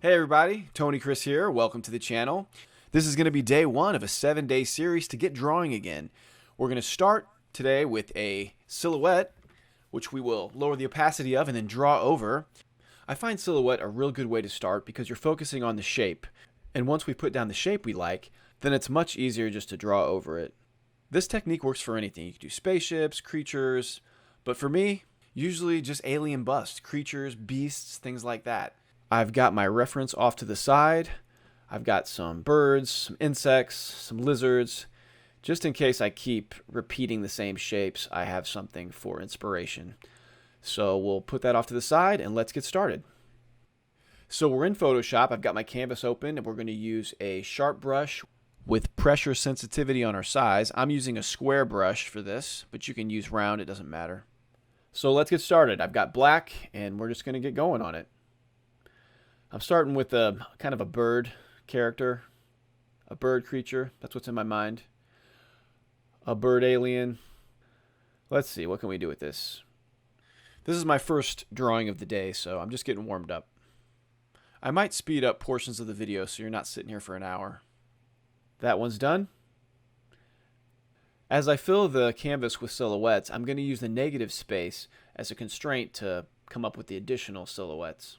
Hey everybody, Tony Chris here. Welcome to the channel. This is going to be day one of a 7-day series to get drawing again. We're going to start today with a silhouette, which we will lower the opacity of and then draw over. I find silhouette a real good way to start because you're focusing on the shape. And once we put down the shape we like, then it's much easier just to draw over it. This technique works for anything. You can do spaceships, creatures, but for me, usually just alien bust, creatures, beasts, things like that. I've got my reference off to the side. I've got some birds, some insects, some lizards. Just in case I keep repeating the same shapes, I have something for inspiration. So we'll put that off to the side and let's get started. So we're in Photoshop. I've got my canvas open and we're going to use a sharp brush with pressure sensitivity on our size. I'm using a square brush for this, but you can use round, it doesn't matter. So let's get started. I've got black and we're just going to get going on it. I'm starting with a kind of a bird character, a bird creature. That's what's in my mind. A bird alien. Let's see, what can we do with this? This is my first drawing of the day, so I'm just getting warmed up. I might speed up portions of the video so you're not sitting here for an hour. That one's done. As I fill the canvas with silhouettes, I'm going to use the negative space as a constraint to come up with the additional silhouettes.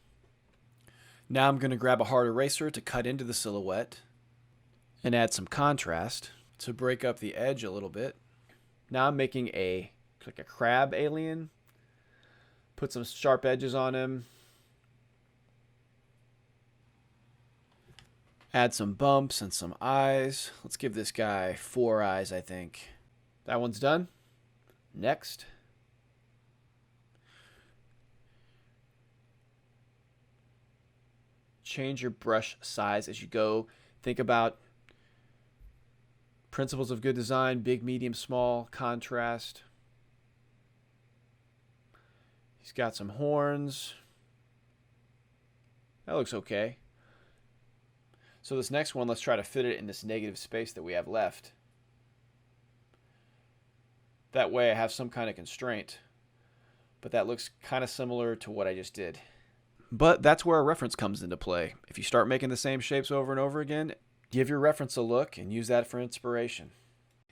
Now I'm going to grab a hard eraser to cut into the silhouette and add some contrast to break up the edge a little bit. Now I'm making like a crab alien. Put some sharp edges on him. Add some bumps and some eyes. Let's give this guy 4 eyes, I think. That one's done. Next. Change your brush size as you go. Think about principles of good design: big, medium, small, contrast. He's got some horns. That looks okay. So this next one, let's try to fit it in this negative space that we have left. That way I have some kind of constraint, but that looks kind of similar to what I just did. But that's where a reference comes into play. If you start making the same shapes over and over again, give your reference a look and use that for inspiration.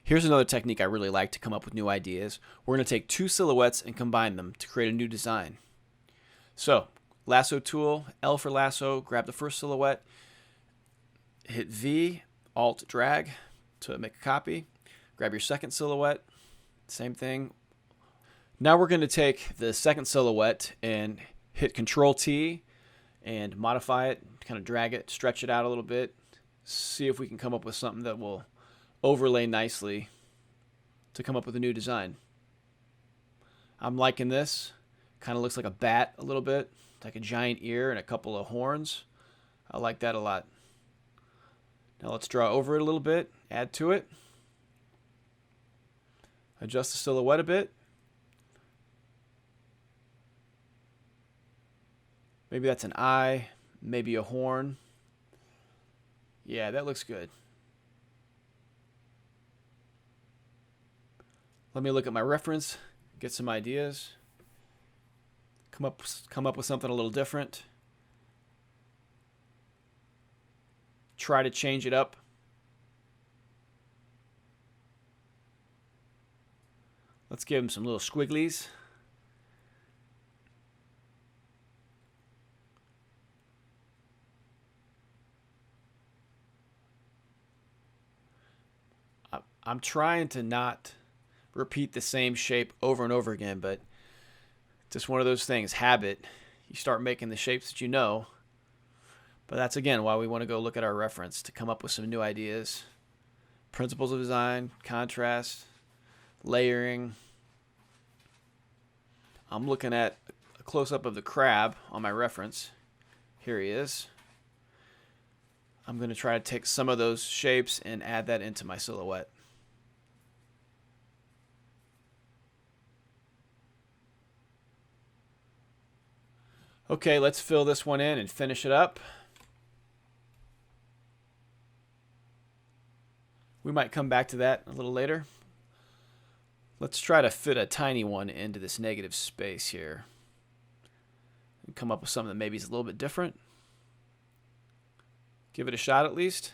Here's another technique I really like to come up with new ideas. We're going to take 2 silhouettes and combine them to create a new design. So, lasso tool, L for lasso, grab the first silhouette, hit V, Alt, drag to make a copy. Grab your second silhouette, same thing. Now we're going to take the second silhouette and hit Control T and modify it, kind of drag it, stretch it out a little bit, see if we can come up with something that will overlay nicely to come up with a new design. I'm liking this. Kind of looks like a bat a little bit, like a giant ear and a couple of horns. I like that a lot. Now let's draw over it a little bit, add to it, adjust the silhouette a bit. Maybe that's an eye, maybe a horn. Yeah, that looks good. Let me look at my reference, get some ideas, come up with something a little different. Try to change it up. Let's give him some little squigglies. I'm trying to not repeat the same shape over and over again, but just one of those things, habit. You start making the shapes that you know. But that's, again, why we want to go look at our reference to come up with some new ideas. Principles of design, contrast, layering. I'm looking at a close-up of the crab on my reference. Here he is. I'm going to try to take some of those shapes and add that into my silhouette. Okay, let's fill this one in and finish it up. We might come back to that a little later. Let's try to fit a tiny one into this negative space here and come up with something that maybe is a little bit different. Give it a shot at least.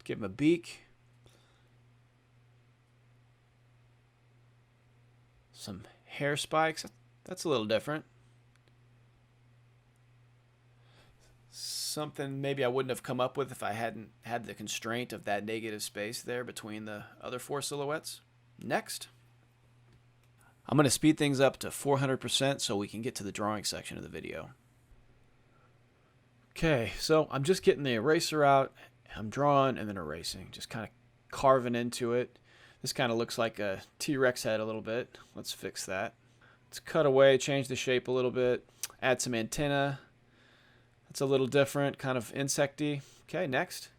Give him a beak. Some hair spikes. That's a little different. Something maybe I wouldn't have come up with if I hadn't had the constraint of that negative space there between the other 4 silhouettes. Next. I'm going to speed things up to 400% so we can get to the drawing section of the video. Okay, so I'm just getting the eraser out. I'm drawing and then erasing, just kind of carving into it. This kind of looks like a T-Rex head a little bit. Let's fix that. Let's cut away, change the shape a little bit, add some antenna. That's a little different, kind of insecty. Okay, next.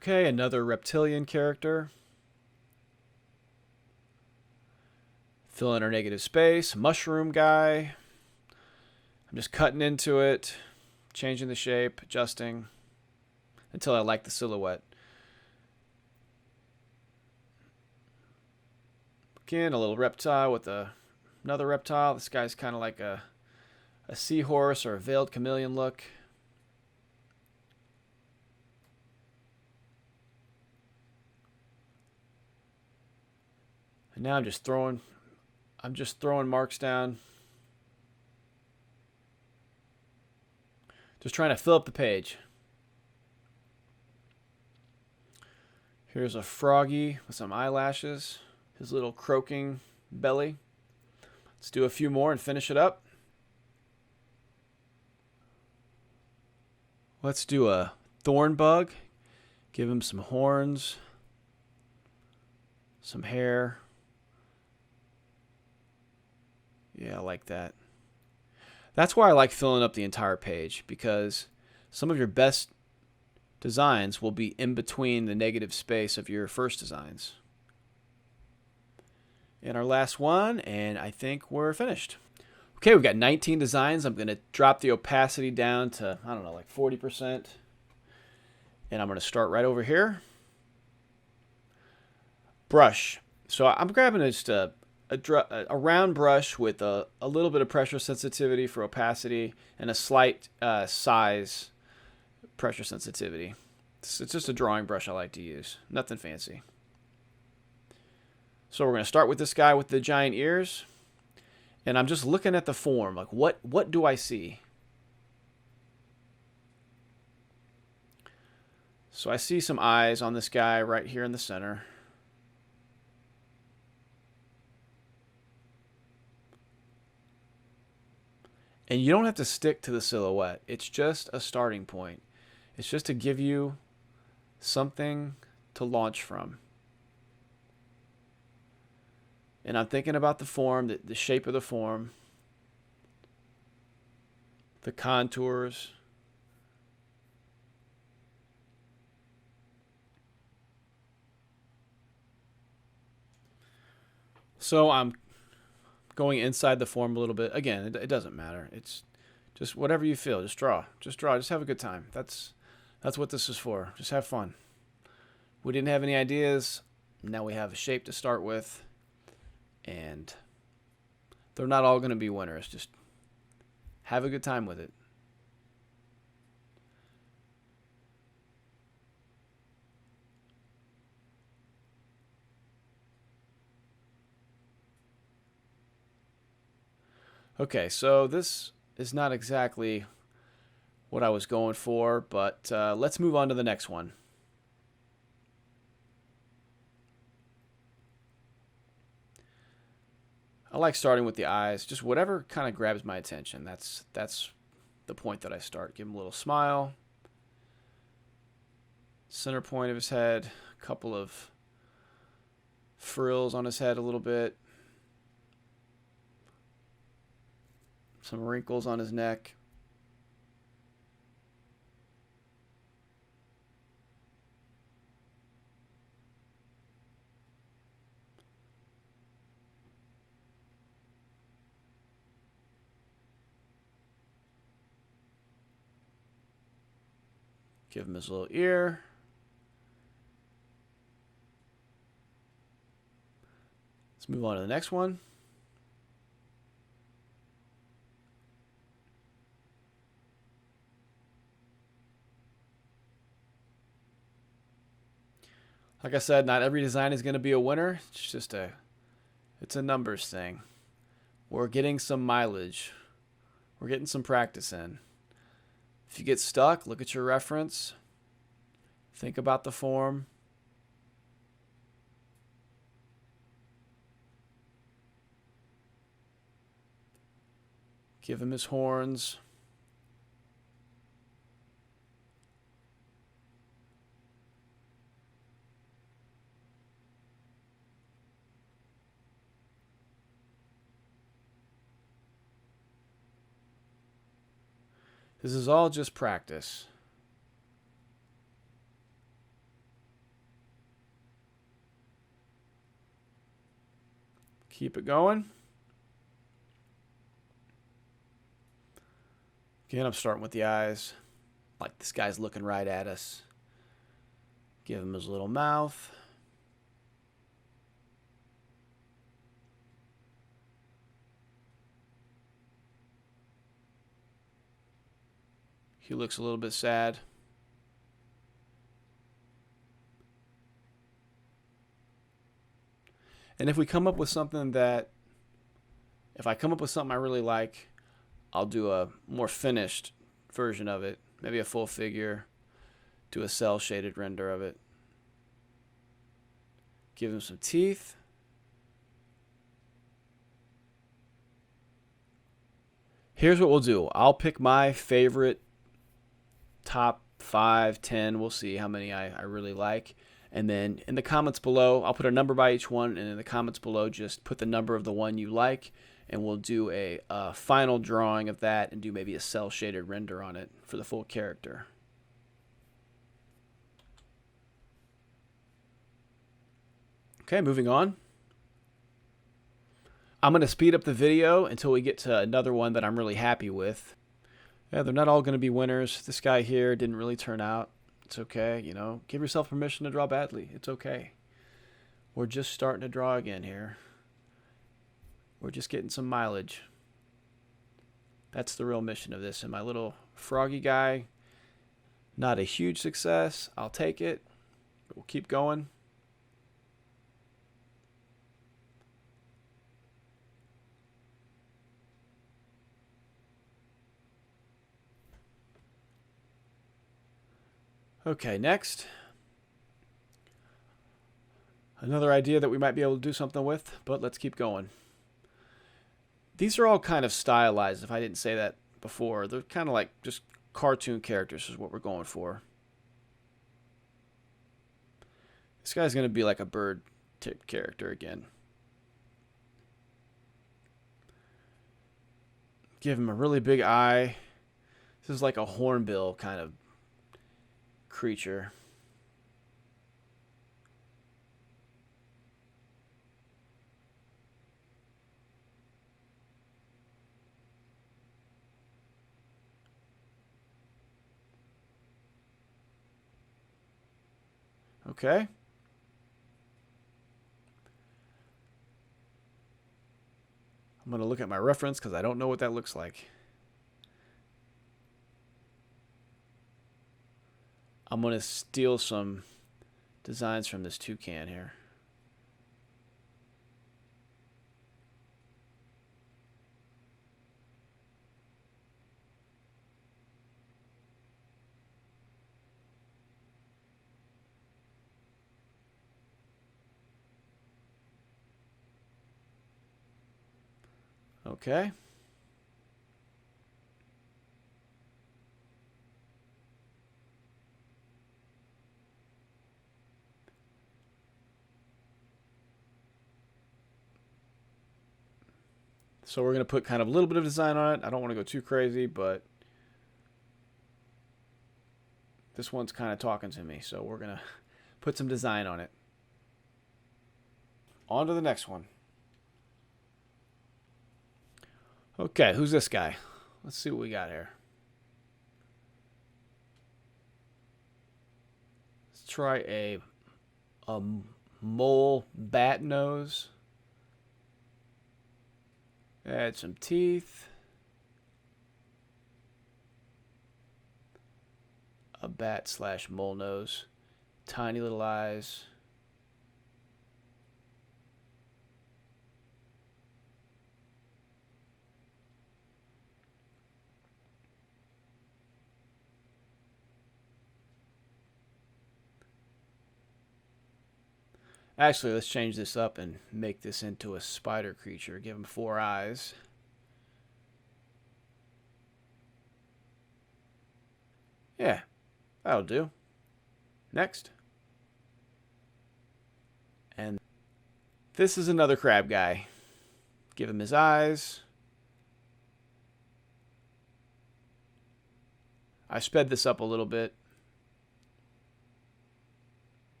Okay, another reptilian character. Fill in our negative space. Mushroom guy. I'm just cutting into it, changing the shape, adjusting until I like the silhouette. Again, a little reptile with another reptile. This guy's kind of like a seahorse or a veiled chameleon look. And now I'm just throwing marks down. Just trying to fill up the page. Here's a froggy with some eyelashes. His little croaking belly. Let's do a few more and finish it up. Let's do a thorn bug. Give him some horns. Some hair. Yeah, I like that. That's why I like filling up the entire page, because some of your best designs will be in between the negative space of your first designs. And our last one, and I think we're finished. Okay, we've got 19 designs. I'm going to drop the opacity down to, I don't know, like 40%. And I'm going to start right over here. Brush. So I'm grabbing just a round brush with a little bit of pressure sensitivity for opacity and a slight size pressure sensitivity. It's just a drawing brush I like to use. Nothing fancy. So we're going to start with this guy with the giant ears. And I'm just looking at the form. Like, what do I see? So I see some eyes on this guy right here in the center. And you don't have to stick to the silhouette. It's just a starting point. It's just to give you something to launch from. And I'm thinking about the form, the shape of the form, the contours. So I'm going inside the form a little bit. Again, it doesn't matter. It's just whatever you feel. Just draw. Just draw. Just have a good time. That's what this is for. Just have fun. We didn't have any ideas. Now we have a shape to start with. And they're not all going to be winners. Just have a good time with it. Okay, so this is not exactly what I was going for, but let's move on to the next one. I like starting with the eyes, just whatever kind of grabs my attention. That's the point that I start. Give him a little smile. Center point of his head, a couple of frills on his head a little bit. Some wrinkles on his neck. Give him his little ear. Let's move on to the next one. Like I said, not every design is going to be a winner. It's a numbers thing. We're getting some mileage. We're getting some practice in. If you get stuck, look at your reference. Think about the form. Give him his horns. This is all just practice. Keep it going. Again, I'm starting with the eyes. Like this guy's looking right at us. Give him his little mouth. He looks a little bit sad. And if we come up with something if I come up with something I really like, I'll do a more finished version of it. Maybe a full figure. Do a cell shaded render of it. Give him some teeth. Here's what we'll do. I'll pick my favorite top 5, 10. We'll see how many I really like. And then in the comments below, I'll put a number by each one. And in the comments below, just put the number of the one you like. And we'll do a final drawing of that and do maybe a cell shaded render on it for the full character. Okay, moving on. I'm going to speed up the video until we get to another one that I'm really happy with. Yeah, they're not all going to be winners. This guy here didn't really turn out. It's okay, you know. Give yourself permission to draw badly. It's okay. We're just starting to draw again here. We're just getting some mileage. That's the real mission of this. And my little froggy guy, not a huge success. I'll take it. But we'll keep going. Okay, next. Another idea that we might be able to do something with, but let's keep going. These are all kind of stylized, if I didn't say that before. They're kind of like just cartoon characters is what we're going for. This guy's going to be like a bird type character again. Give him a really big eye. This is like a hornbill kind of creature. Okay. I'm going to look at my reference because I don't know what that looks like. I'm going to steal some designs from this toucan here. Okay. So we're going to put kind of a little bit of design on it. I don't want to go too crazy, but this one's kind of talking to me. So we're going to put some design on it. On to the next one. Okay, who's this guy? Let's see what we got here. Let's try a mole bat nose. Add some teeth. A bat slash mole nose. Tiny little eyes. Actually, let's change this up and make this into a spider creature. Give him 4 eyes. Yeah, that'll do. Next. And this is another crab guy. Give him his eyes. I sped this up a little bit.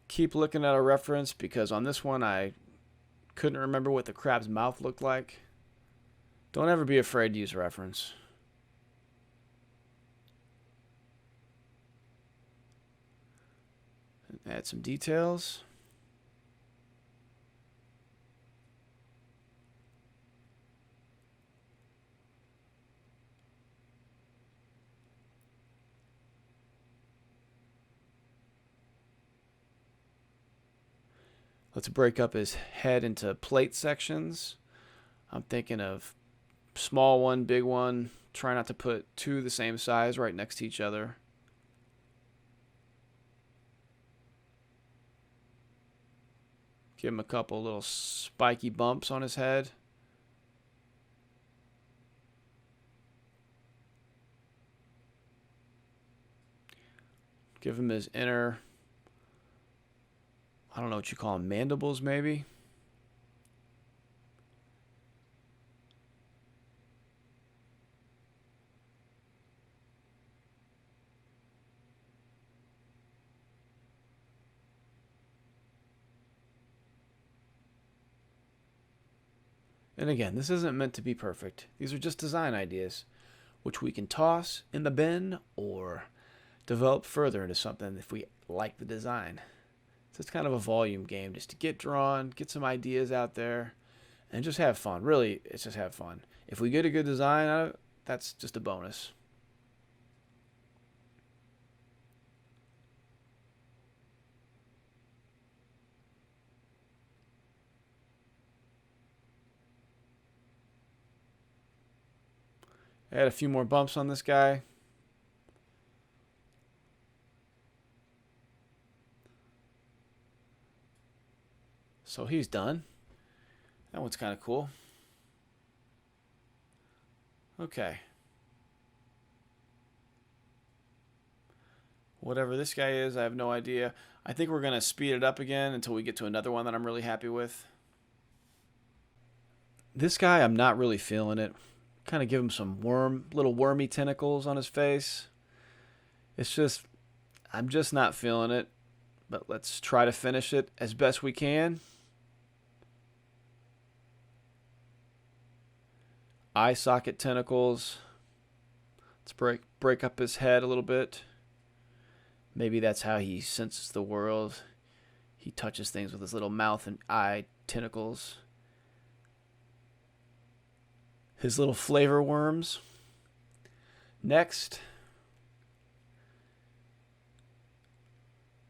Keep looking at a reference because on this one I couldn't remember what the crab's mouth looked like. Don't ever be afraid to use a reference. Add some details. Let's break up his head into plate sections. I'm thinking of small one, big one. Try not to put 2 the same size right next to each other. Give him a couple little spiky bumps on his head. Give him his inner, I don't know what you call them, mandibles maybe. And again, this isn't meant to be perfect. These are just design ideas, which we can toss in the bin or develop further into something if we like the design. So it's kind of a volume game just to get drawn, get some ideas out there, and just have fun. Really, it's just have fun. If we get a good design out of it, that's just a bonus. Add a few more bumps on this guy. So he's done. That one's kind of cool. Okay. Whatever this guy is, I have no idea. I think we're going to speed it up again until we get to another one that I'm really happy with. This guy, I'm not really feeling it. Kind of give him some little wormy tentacles on his face. It's just, I'm just not feeling it. But let's try to finish it as best we can. Eye socket tentacles. Let's break up his head a little bit. Maybe that's how he senses the world. He touches things with his little mouth and eye tentacles. His little flavor worms. Next,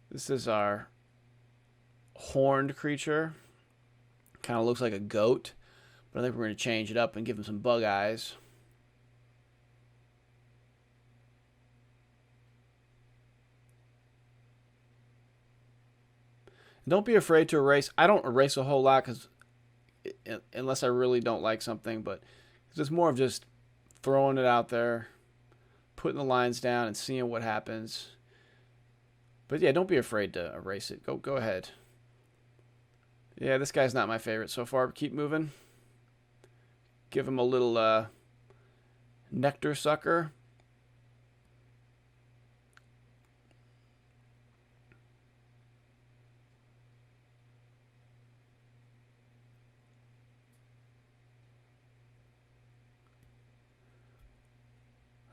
this is our horned creature. Kind of looks like a goat, but I think we're going to change it up and give him some bug eyes. Don't be afraid to erase. I don't erase a whole lot because unless I really don't like something, but it's just more of just throwing it out there, putting the lines down and seeing what happens. But yeah, don't be afraid to erase it. Go ahead. Yeah, this guy's not my favorite so far, but keep moving. Give him a little nectar sucker.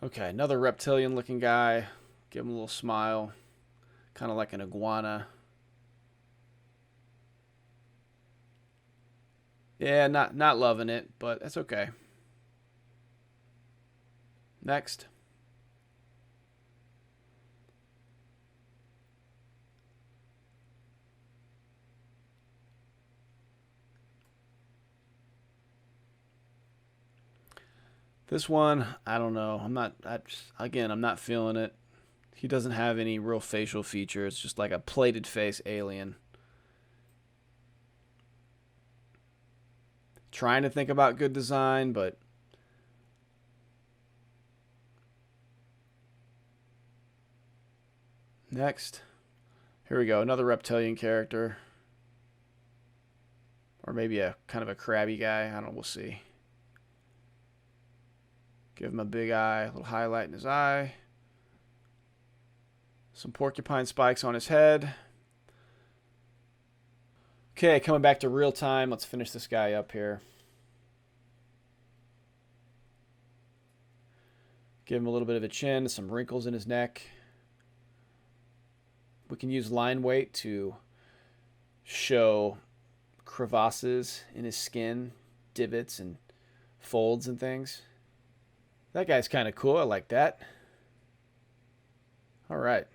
Okay, another reptilian looking guy. Give him a little smile. Kind of like an iguana. Yeah, not loving it, but that's okay. Next. This one, I don't know. Again, I'm not feeling it. He doesn't have any real facial features. It's just like a plated face alien. Trying to think about good design, but next. Here we go. Another reptilian character. Or maybe a kind of a crabby guy. I don't know. We'll see. Give him a big eye, a little highlight in his eye. Some porcupine spikes on his head. Okay, coming back to real time. Let's finish this guy up here. Give him a little bit of a chin, some wrinkles in his neck. We can use line weight to show crevasses in his skin, divots and folds and things. That guy's kind of cool. I like that. All right.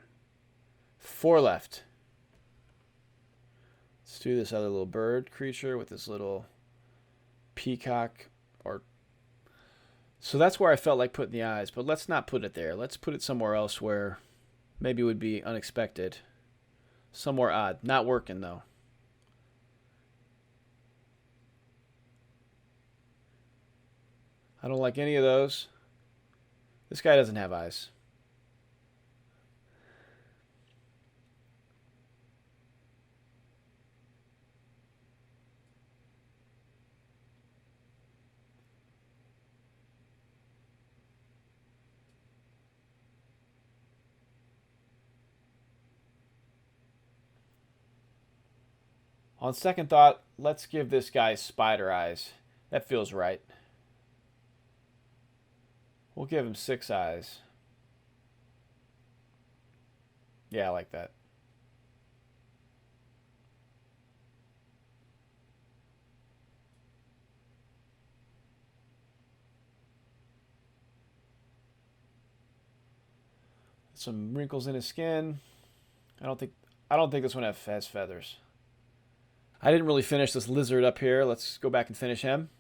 4 left. Let's do this other little bird creature with this little peacock. So that's where I felt like putting the eyes, but let's not put it there. Let's put it somewhere else where maybe it would be unexpected. Somewhere odd. Not working, though. I don't like any of those. This guy doesn't have eyes. On second thought, let's give this guy spider eyes. That feels right. We'll give him 6 eyes. Yeah, I like that. Some wrinkles in his skin. I don't think this one has feathers. I didn't really finish this lizard up here. Let's go back and finish him.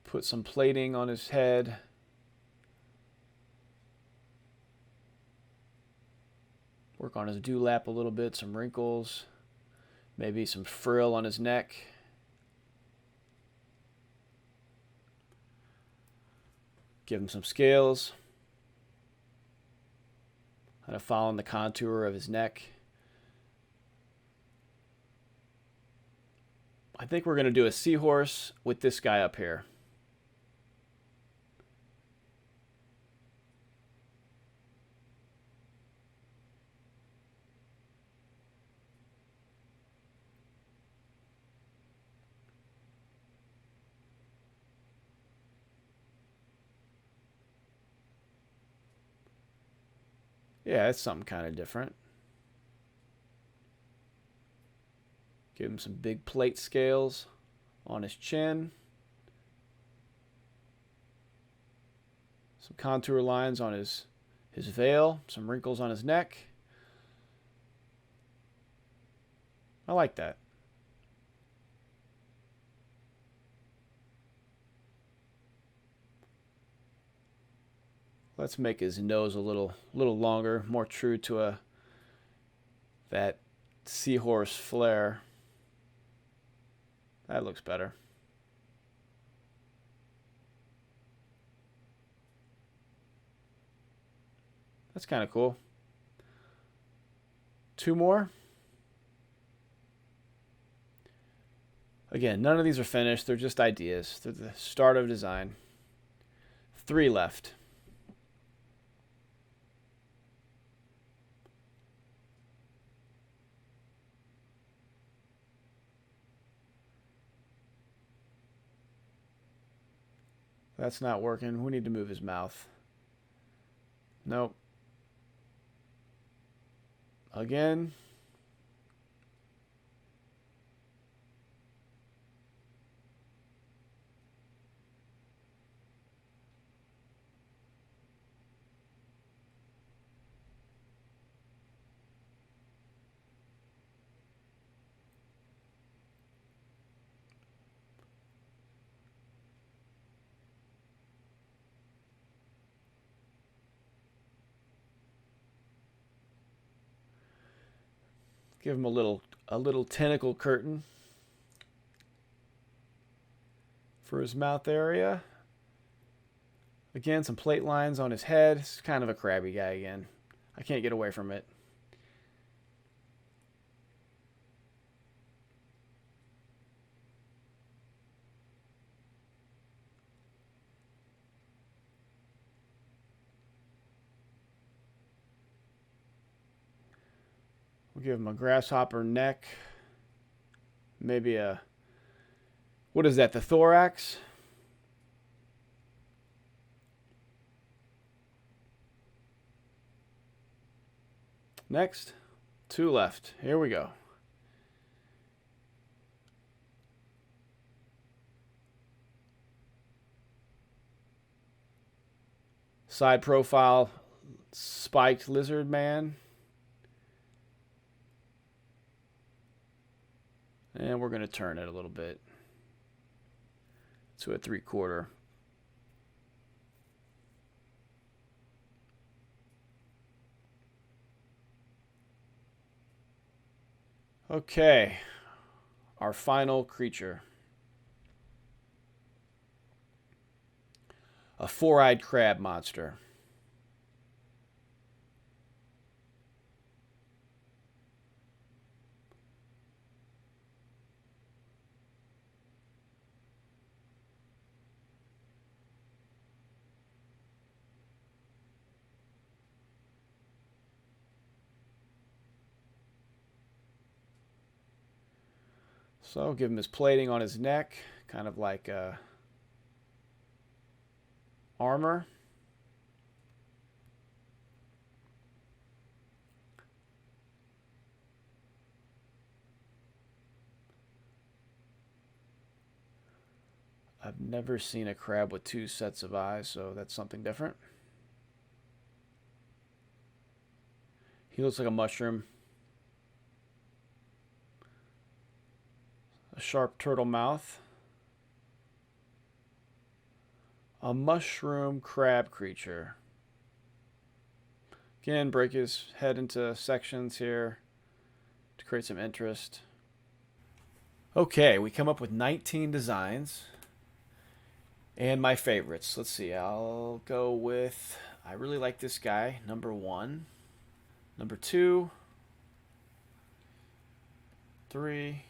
Put some plating on his head. Work on his dewlap a little bit, some wrinkles. Maybe some frill on his neck. Give him some scales. Kind of following the contour of his neck. I think we're going to do a seahorse with this guy up here. Yeah, it's something kind of different. Give him some big plate scales on his chin. Some contour lines on his veil. Some wrinkles on his neck. I like that. Let's make his nose a little longer, more true to that seahorse flare. That looks better. That's kind of cool. 2 more. Again, none of these are finished. They're just ideas. They're the start of design. 3 left. That's not working. We need to move his mouth. Nope. Again. Give him a little tentacle curtain for his mouth area. Again, some plate lines on his head. It's kind of a crabby guy again. I can't get away from it. We'll give him a grasshopper neck. Maybe a... What is that? The thorax? Next. 2 left. Here we go. Side profile, spiked lizard man. And we're going to turn it a little bit to a 3/4. Okay, our final creature. A 4-eyed crab monster. So give him his plating on his neck, kind of like armor. I've never seen a crab with 2 sets of eyes, so that's something different. He looks like a mushroom. A sharp turtle mouth. A mushroom crab creature. Again, break his head into sections here to create some interest. Okay, we come up with 19 designs. And my favorites. Let's see, I'll go with... I really like this guy, number 1. Number 2. 3.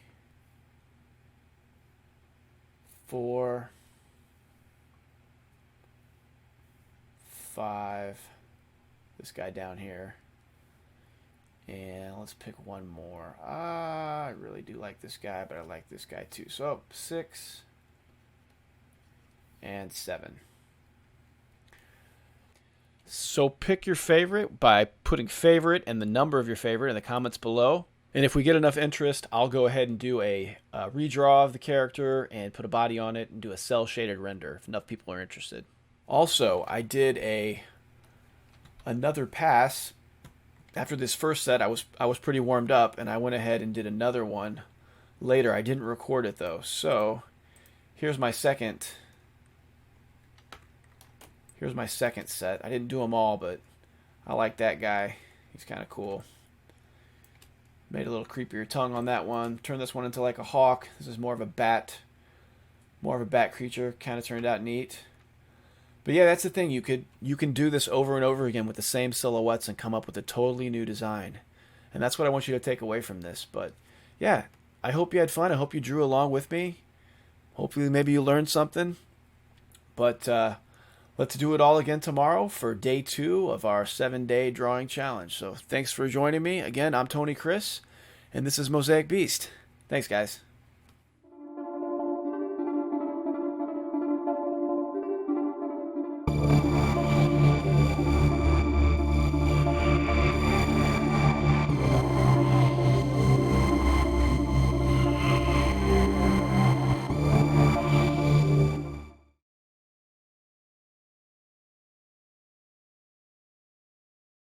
4, 5, this guy down here, and let's pick one more. I really do like this guy, but I like this guy too. So 6 and 7. So pick your favorite by putting favorite and the number of your favorite in the comments below. And if we get enough interest, I'll go ahead and do a redraw of the character and put a body on it and do a cell shaded render if enough people are interested. Also, I did another pass after this first set. I was pretty warmed up, and I went ahead and did another one later. I didn't record it though, so here's my second. Here's my second set. I didn't do them all, but I like that guy. He's kind of cool. Made a little creepier tongue on that one. Turned this one into like a hawk. This is more of a bat creature. Kind of turned out neat. But yeah, that's the thing. You can do this over and over again with the same silhouettes and come up with a totally new design. And that's what I want you to take away from this. But yeah, I hope you had fun. I hope you drew along with me. Hopefully maybe you learned something. But let's do it all again tomorrow for day 2 of our 7-day drawing challenge. So thanks for joining me. Again, I'm Tony Chris, and this is Mosaic Beast. Thanks, guys.